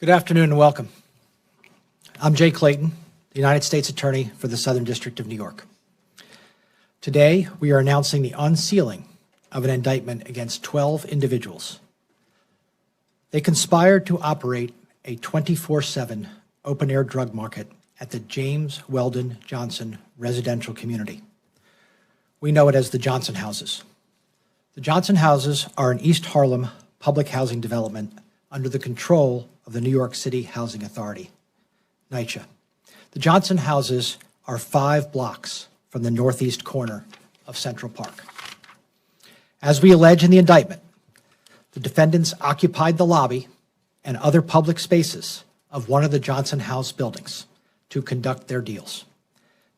Good afternoon and welcome. I'm Jay Clayton, the United States Attorney for the Southern District of New York. Today, we are announcing the unsealing of an indictment against 12 individuals. They conspired to operate a 24/7 open-air drug market at the James Weldon Johnson residential community. We know it as the Johnson Houses. The Johnson Houses are an East Harlem public housing development under the control of the New York City Housing Authority, NYCHA. The Johnson Houses are 5 blocks from the northeast corner of Central Park. As we allege in the indictment, the defendants occupied the lobby and other public spaces of one of the Johnson House buildings to conduct their deals.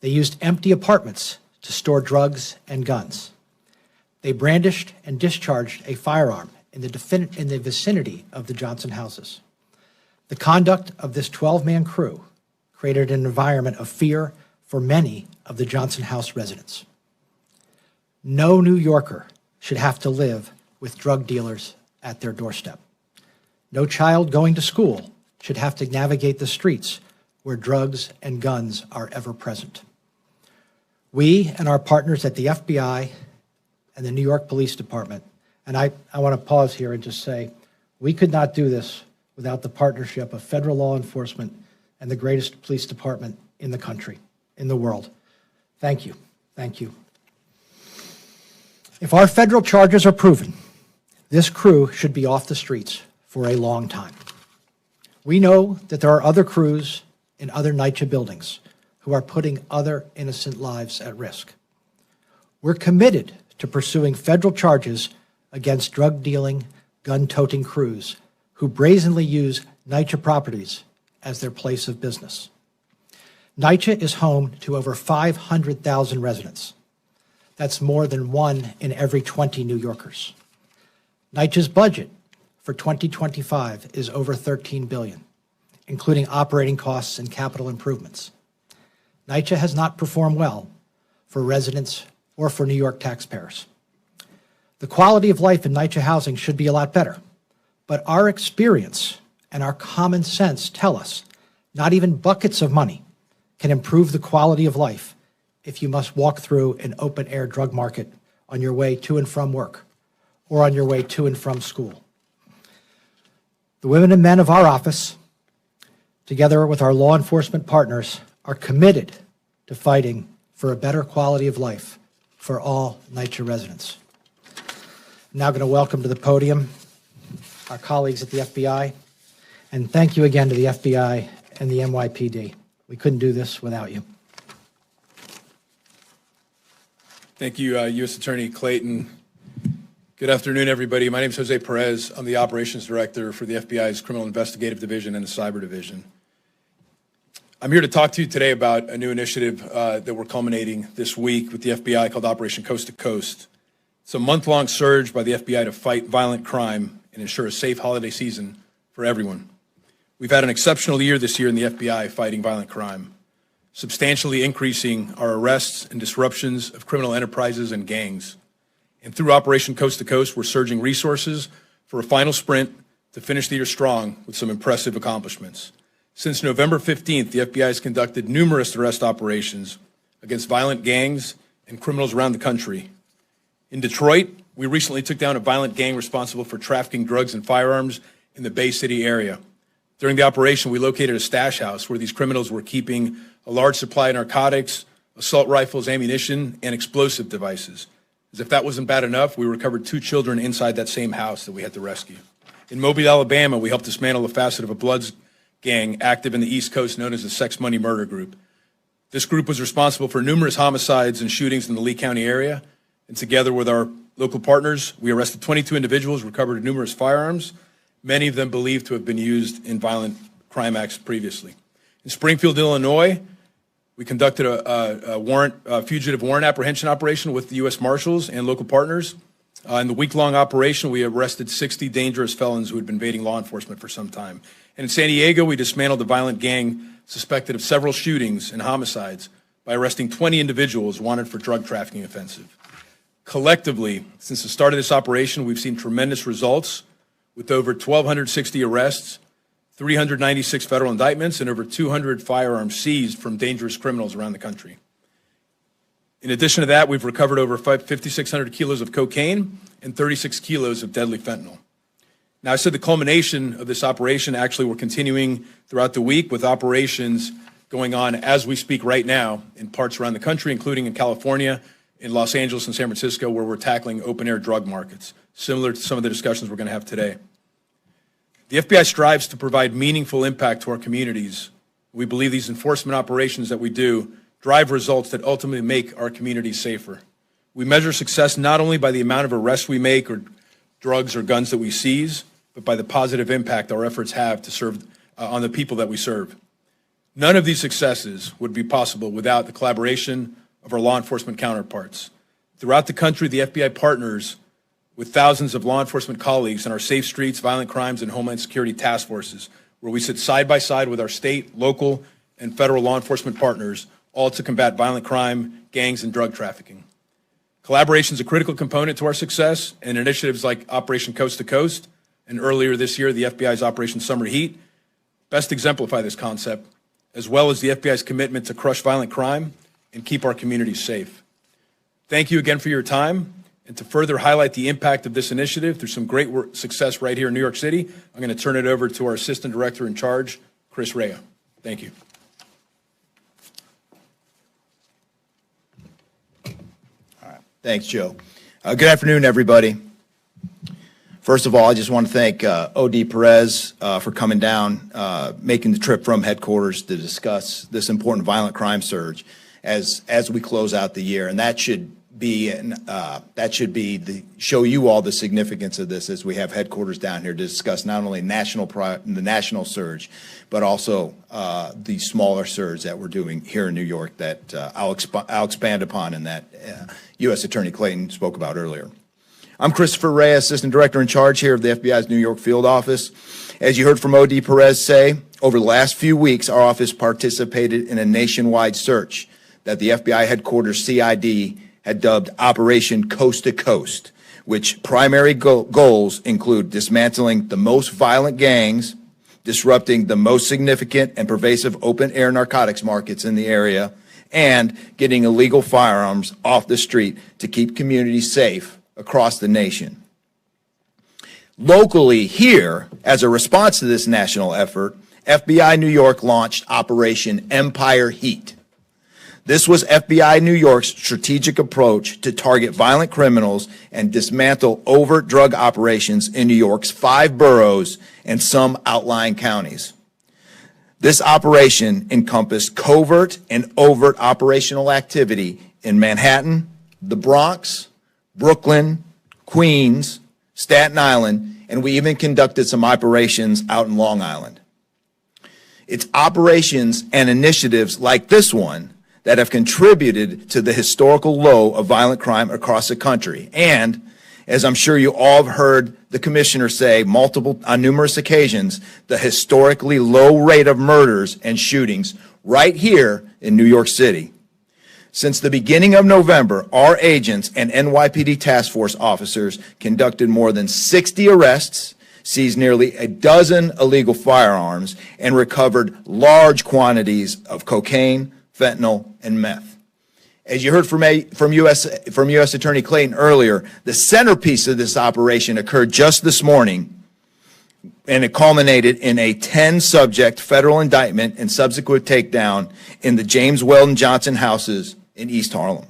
They used empty apartments to store drugs and guns. They brandished and discharged a firearm in the vicinity of the Johnson Houses. The conduct of this 12-man crew created an environment of fear for many of the Johnson House residents. No New Yorker should have to live with drug dealers at their doorstep. No child going to school should have to navigate the streets where drugs and guns are ever present. We and our partners at the FBI and the New York Police Department, and I want to pause here and just say, we could not do this without the partnership of federal law enforcement and the greatest police department in the country, in the world. Thank you. Thank you. If our federal charges are proven, this crew should be off the streets for a long time. We know that there are other crews in other NYCHA buildings who are putting other innocent lives at risk. We're committed to pursuing federal charges against drug-dealing, gun-toting crews who brazenly use NYCHA properties as their place of business. NYCHA is home to over 500,000 residents. That's more than 1 in every 20 New Yorkers. NYCHA's budget for 2025 is over $13 billion, including operating costs and capital improvements. NYCHA has not performed well for residents or for New York taxpayers. The quality of life in NYCHA housing should be a lot better, but our experience and our common sense tell us not even buckets of money can improve the quality of life if you must walk through an open-air drug market on your way to and from work or on your way to and from school. The women and men of our office, together with our law enforcement partners, are committed to fighting for a better quality of life for all NYCHA residents. I'm now going to welcome to the podium our colleagues at the FBI, and thank you again to the FBI and the NYPD. We couldn't do this without you. Thank you, U.S. Attorney Clayton. Good afternoon, everybody. My name is Jose Perez. I'm the Operations Director for the FBI's Criminal Investigative Division and the Cyber Division. I'm here to talk to you today about a new initiative that we're culminating this week with the FBI called Operation Coast to Coast. It's a month-long surge by the FBI to fight violent crime and ensure a safe holiday season for everyone. We've had an exceptional year this year in the FBI fighting violent crime, substantially increasing our arrests and disruptions of criminal enterprises and gangs. And through Operation Coast to Coast, we're surging resources for a final sprint to finish the year strong with some impressive accomplishments. Since November 15th, the FBI has conducted numerous arrest operations against violent gangs and criminals around the country. In Detroit, we recently took down a violent gang responsible for trafficking drugs and firearms in the Bay City area. During the operation, we located a stash house where these criminals were keeping a large supply of narcotics, assault rifles, ammunition, and explosive devices. As if that wasn't bad enough, we recovered 2 children inside that same house that we had to rescue. In Mobile, Alabama, we helped dismantle a facet of a Bloods gang active in the East Coast known as the Sex Money Murder Group. This group was responsible for numerous homicides and shootings in the Lee County area, and together with our local partners, we arrested 22 individuals, recovered numerous firearms, many of them believed to have been used in violent crime acts previously. In Springfield, Illinois, we conducted a fugitive warrant apprehension operation with the U.S. Marshals and local partners. In the week-long operation, we arrested 60 dangerous felons who had been evading law enforcement for some time. And in San Diego, we dismantled a violent gang suspected of several shootings and homicides by arresting 20 individuals wanted for drug trafficking offenses. Collectively, since the start of this operation, we've seen tremendous results with over 1,260 arrests, 396 federal indictments, and over 200 firearms seized from dangerous criminals around the country. In addition to that, we've recovered over 5,600 kilos of cocaine and 36 kilos of deadly fentanyl. Now, I said the culmination of this operation, actually we're continuing throughout the week with operations going on as we speak right now in parts around the country, including in California, in Los Angeles and San Francisco, where we're tackling open-air drug markets, similar to some of the discussions we're going to have today. The FBI strives to provide meaningful impact to our communities. We believe these enforcement operations that we do drive results that ultimately make our communities safer. We measure success not only by the amount of arrests we make or drugs or guns that we seize, but by the positive impact our efforts have to serve on the people that we serve. None of these successes would be possible without the collaboration of our law enforcement counterparts. Throughout the country, the FBI partners with thousands of law enforcement colleagues in our Safe Streets, Violent Crimes, and Homeland Security task forces, where we sit side by side with our state, local, and federal law enforcement partners, all to combat violent crime, gangs, and drug trafficking. Collaboration is a critical component to our success, and initiatives like Operation Coast to Coast, and earlier this year, the FBI's Operation Summer Heat, best exemplify this concept, as well as the FBI's commitment to crush violent crime and keep our communities safe. Thank you again for your time. And to further highlight the impact of this initiative through some great success right here in New York City, I'm going to turn it over to our Assistant Director in Charge, Chris Rea. Thank you. All right. Thanks, Joe. Good afternoon, everybody. First of all, I just want to thank O.D. Perez for coming down, making the trip from headquarters to discuss this important violent crime surge as we close out the year. And that should show you all the significance of this as we have headquarters down here to discuss not only the national surge, but also the smaller surge that we're doing here in New York that I'll expand upon and that U.S. Attorney Clayton spoke about earlier. I'm Christopher Rea, Assistant Director in Charge here of the FBI's New York Field Office. As you heard from O.D. Perez say, over the last few weeks, our office participated in a nationwide search that the FBI headquarters CID had dubbed Operation Coast to Coast, which primary goals include dismantling the most violent gangs, disrupting the most significant and pervasive open-air narcotics markets in the area, and getting illegal firearms off the street to keep communities safe across the nation. Locally here, as a response to this national effort, FBI New York launched Operation Empire Heat. This was FBI New York's strategic approach to target violent criminals and dismantle overt drug operations in New York's 5 boroughs and some outlying counties. This operation encompassed covert and overt operational activity in Manhattan, the Bronx, Brooklyn, Queens, Staten Island, and we even conducted some operations out in Long Island. It's operations and initiatives like this one that have contributed to the historical low of violent crime across the country. And, as I'm sure you all have heard the commissioner say on numerous occasions, the historically low rate of murders and shootings right here in New York City. Since the beginning of November, our agents and NYPD task force officers conducted more than 60 arrests, seized nearly a dozen illegal firearms, and recovered large quantities of cocaine, fentanyl, and meth. As you heard from U.S. Attorney Clayton earlier, the centerpiece of this operation occurred just this morning, and it culminated in a 10-subject federal indictment and subsequent takedown in the James Weldon Johnson houses in East Harlem.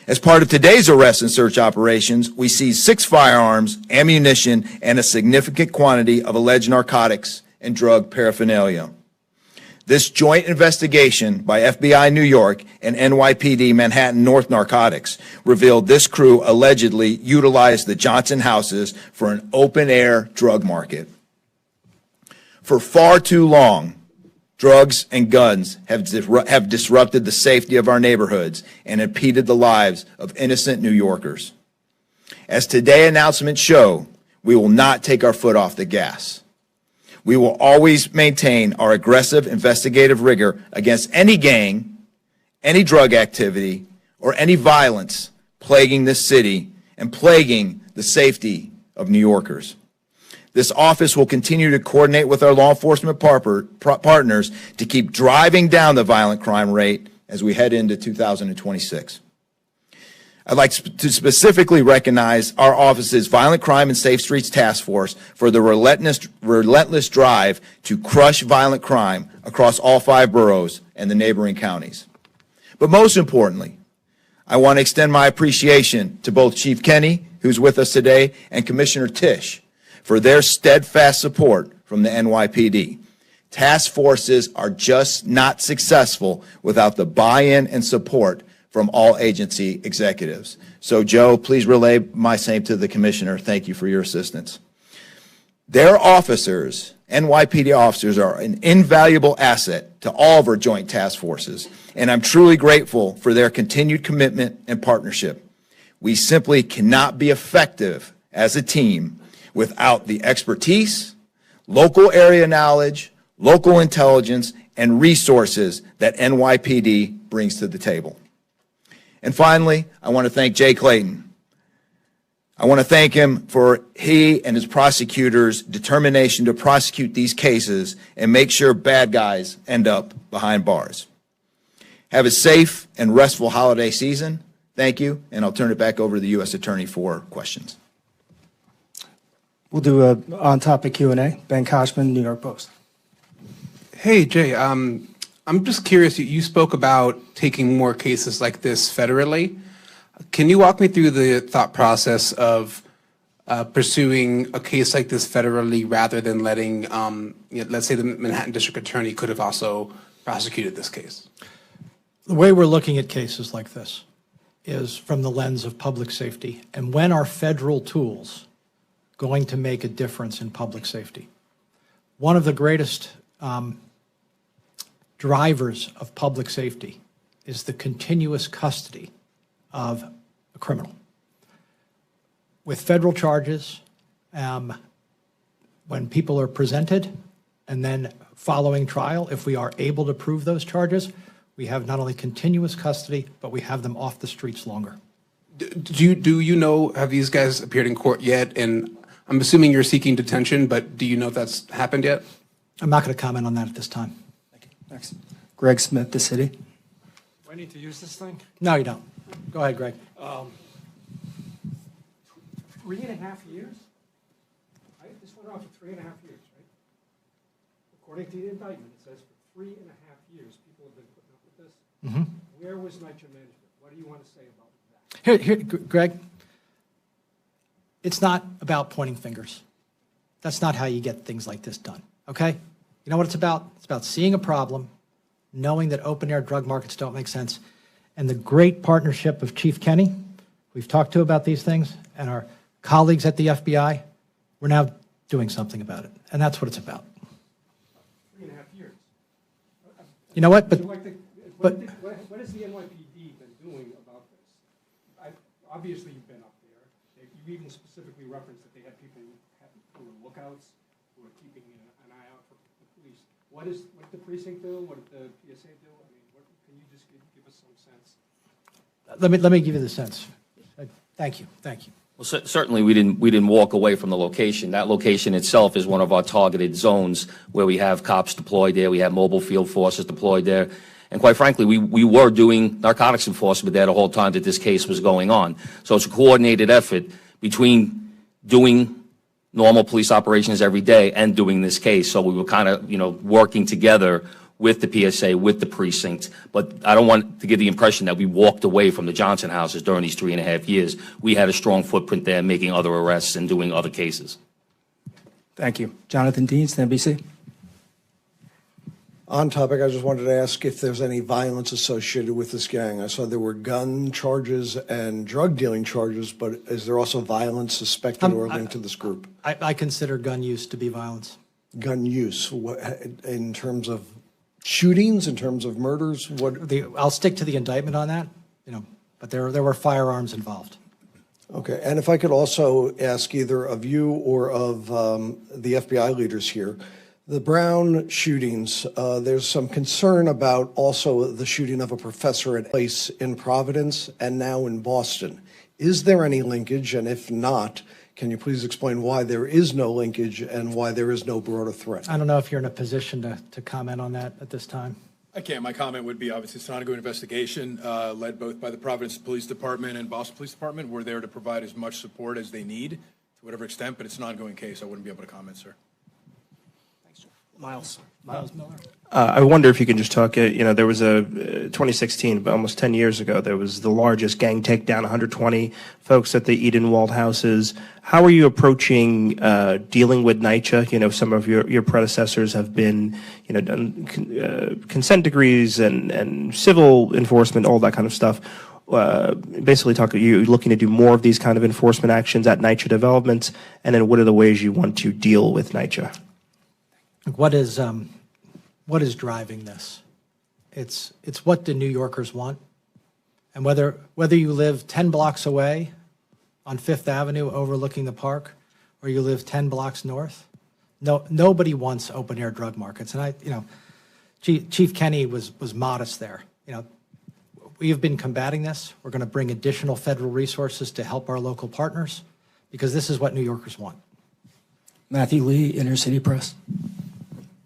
As part of today's arrest and search operations, we seized 6 firearms, ammunition, and a significant quantity of alleged narcotics and drug paraphernalia. This joint investigation by FBI New York and NYPD Manhattan North Narcotics revealed this crew allegedly utilized the Johnson houses for an open-air drug market. For far too long, drugs and guns have disrupted the safety of our neighborhoods and impeded the lives of innocent New Yorkers. As today's announcements show, we will not take our foot off the gas. We will always maintain our aggressive investigative rigor against any gang, any drug activity, or any violence plaguing this city and plaguing the safety of New Yorkers. This office will continue to coordinate with our law enforcement partners to keep driving down the violent crime rate as we head into 2026. I'd like to specifically recognize our office's Violent Crime and Safe Streets Task Force for the relentless drive to crush violent crime across all 5 boroughs and the neighboring counties. But most importantly, I want to extend my appreciation to both Chief Kenny, who's with us today, and Commissioner Tisch for their steadfast support from the NYPD. Task forces are just not successful without the buy-in and support from all agency executives. So, Joe, please relay my same to the Commissioner. Thank you for your assistance. Their officers, NYPD officers, are an invaluable asset to all of our joint task forces, and I'm truly grateful for their continued commitment and partnership. We simply cannot be effective as a team without the expertise, local area knowledge, local intelligence, and resources that NYPD brings to the table. And finally, I want to thank Jay Clayton. I want to thank him for he and his prosecutors' determination to prosecute these cases and make sure bad guys end up behind bars. Have a safe and restful holiday season. Thank you, and I'll turn it back over to the U.S. Attorney for questions. We'll do a on-topic Q&A. Ben Koshman, New York Post. Hey, Jay, I'm just curious, you spoke about taking more cases like this federally. Can you walk me through the thought process of pursuing a case like this federally rather than letting, let's say the Manhattan District Attorney could have also prosecuted this case? The way we're looking at cases like this is from the lens of public safety. And when are federal tools going to make a difference in public safety? One of the greatest drivers of public safety is the continuous custody of a criminal. With federal charges, when people are presented and then following trial, if we are able to prove those charges, we have not only continuous custody, but we have them off the streets longer. Do you know, have these guys appeared in court yet? And I'm assuming you're seeking detention, but do you know if that's happened yet? I'm not going to comment on that at this time. Thank you. Next. Greg Smith, The City. Do I need to use this thing? No, you don't. Go ahead, Greg. 3.5 years? Right? This went on for 3.5 years, right? According to the indictment, it says for 3.5 years people have been putting up with this. Where was NYCHA management? What do you want to say about that? Here, Greg, it's not about pointing fingers. That's not how you get things like this done, okay? You know what it's about? It's about seeing a problem, knowing that open-air drug markets don't make sense, and the great partnership of Chief Kenny, we've talked to about these things, and our colleagues at the FBI, we're now doing something about it, and that's what it's about. 3.5 years. You know what? But What has the NYPD been doing about this? Obviously, you've been up there. You even specifically referenced that they had people who were lookouts, who were keeping an eye out for the police. What did the precinct do? What did the PSA do? I mean, can you just give us some sense? let me give you the sense. Thank you. Well, certainly we didn't walk away from the location. That location itself is one of our targeted zones where we have cops deployed there. We have mobile field forces deployed there. And quite frankly, we were doing narcotics enforcement there the whole time that this case was going on. So it's a coordinated effort between doing normal police operations every day and doing this case. So we were kind of, working together with the PSA, with the precinct. But I don't want to give the impression that we walked away from the Johnson houses during these 3.5 years. We had a strong footprint there, making other arrests and doing other cases. Thank you. Jonathan Deans, NBC. On topic, I just wanted to ask if there's any violence associated with this gang. I saw there were gun charges and drug dealing charges, but is there also violence suspected or linked to this group? I consider gun use to be violence. Gun use, in terms of shootings, in terms of murders? I'll stick to the indictment on that, but there were firearms involved. Okay, and if I could also ask either of you or of the FBI leaders here, the Brown shootings, there's some concern about also the shooting of a professor at a place in Providence and now in Boston. Is there any linkage? And if not, Can you please explain why there is no linkage and why there is no broader threat? I don't know if you're in a position to comment on that at this time. I can't. My comment would be, obviously, it's an ongoing investigation led both by the Providence Police Department and Boston Police Department. We're there to provide as much support as they need to whatever extent, but it's an ongoing case. I wouldn't be able to comment, sir. Miles. Miles Miller. I wonder if you can just talk, there was a 2016, but almost 10 years ago, there was the largest gang takedown, 120 folks at the Edenwald houses. How are you approaching dealing with NYCHA? Some of your predecessors have been, done consent decrees and civil enforcement, all that kind of stuff. Basically, you're looking to do more of these kind of enforcement actions at NYCHA developments, and then what are the ways you want to deal with NYCHA? What is driving this? It's what the New Yorkers want. And whether you live 10 blocks away on Fifth Avenue overlooking the park, or you live 10 blocks north, nobody wants open air drug markets. And Chief Kenny was modest there. We have been combating this. We're going to bring additional federal resources to help our local partners because this is what New Yorkers want. Matthew Lee, Inner City Press.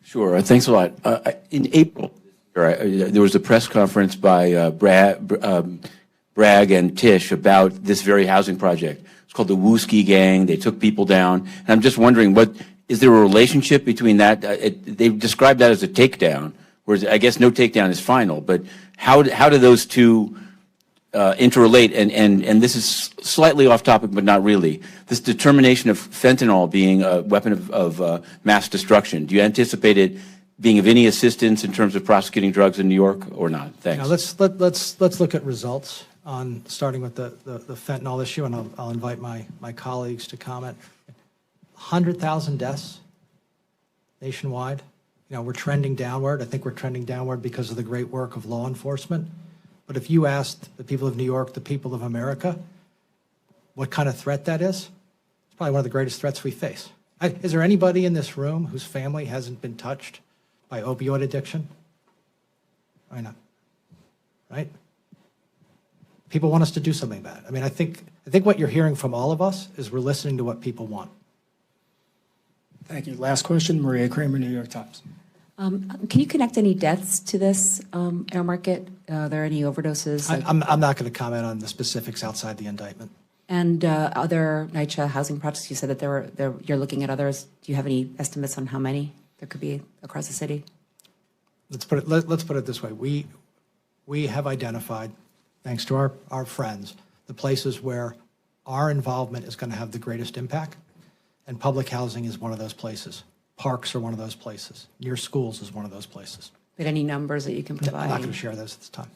Sure. Thanks a lot. In April, there was a press conference by Bragg and Tish about this very housing project. It's called the Wooski Gang. They took people down. And I'm just wondering, is there a relationship between that? They described that as a takedown, whereas I guess no takedown is final. But how do those two interrelate? And this is slightly off topic, but not really. This determination of fentanyl being a weapon of mass destruction. Do you anticipate it being of any assistance in terms of prosecuting drugs in New York or not? Thanks. Let's look at results on starting with the fentanyl issue, and I'll invite my colleagues to comment. 100,000 deaths nationwide. We're trending downward. I think we're trending downward because of the great work of law enforcement. But if you asked the people of New York, the people of America, what kind of threat that is, it's probably one of the greatest threats we face. Is there anybody in this room whose family hasn't been touched by opioid addiction? Why not? Right? People want us to do something about it. I think what you're hearing from all of us is we're listening to what people want. Thank you. Last question, Maria Kramer, New York Times. Can you connect any deaths to this air market? Are there any overdoses? I'm not going to comment on the specifics outside the indictment. And other NYCHA housing projects, you said that you're looking at others. Do you have any estimates on how many there could be across the city? Let's put it this way. We have identified, thanks to our friends, the places where our involvement is going to have the greatest impact, and public housing is one of those places. Parks are one of those places. Near schools is one of those places. But any numbers that you can provide? I'm not going to share those at this time.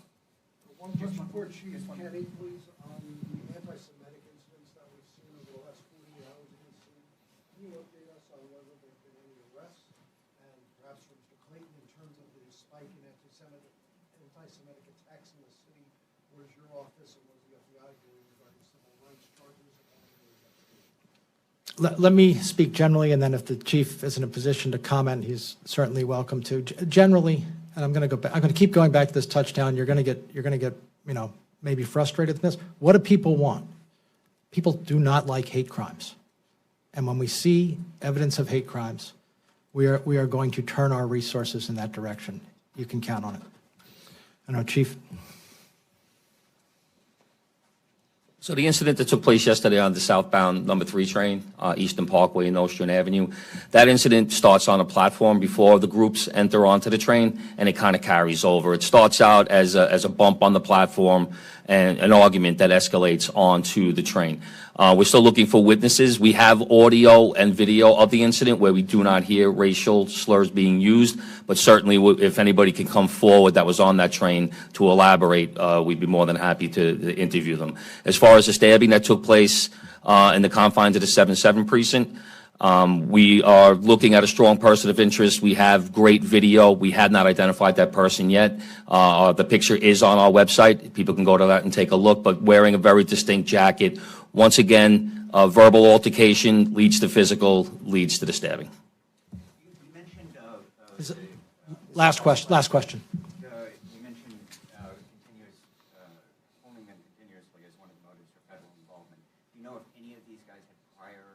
One question for Chief Kenny, please, on the anti-Semitic incidents that we've seen over the last 40 hours in the city. Can you update us on whether there have been any arrests, and perhaps from Mr. Clayton, in terms of the spike in anti-Semitic attacks in the city? What is your office and what is the FBI doing regarding civil rights charges and ongoing investigations? Let me speak generally, and then if the chief is in a position to comment, he's certainly welcome to. Generally, and I'm going to go back. I'm going to keep going back to this touchdown. You're going to get, maybe frustrated with this. What do people want? People do not like hate crimes, and when we see evidence of hate crimes, we are going to turn our resources in that direction. You can count on it. I know, Chief. So the incident that took place yesterday on the southbound number 3 train, Eastern Parkway and Nostrand Avenue, that incident starts on a platform before the groups enter onto the train, and it kind of carries over. It starts out as a bump on the platform and an argument that escalates onto the train. We're still looking for witnesses. We have audio and video of the incident where we do not hear racial slurs being used, but certainly if anybody can come forward that was on that train to elaborate, we'd be more than happy to interview them. As far as the stabbing that took place in the confines of the 7-7 precinct, we are looking at a strong person of interest. We have great video. We have not identified that person yet. The picture is on our website. People can go to that and take a look, but wearing a very distinct jacket. Once again, verbal altercation leads to physical, leads to the stabbing. You mentioned Last question. you mentioned continuous holding them continuously as one of the motives for federal involvement. Do you know if any of these guys had prior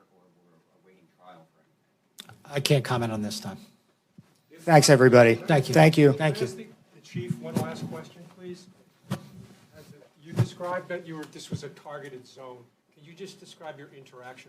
I can't comment on this time. Thanks, everybody. Thank you. Thank you. Thank you. Can I ask the chief one last question, please? You described that this was a targeted zone. Can you just describe your interaction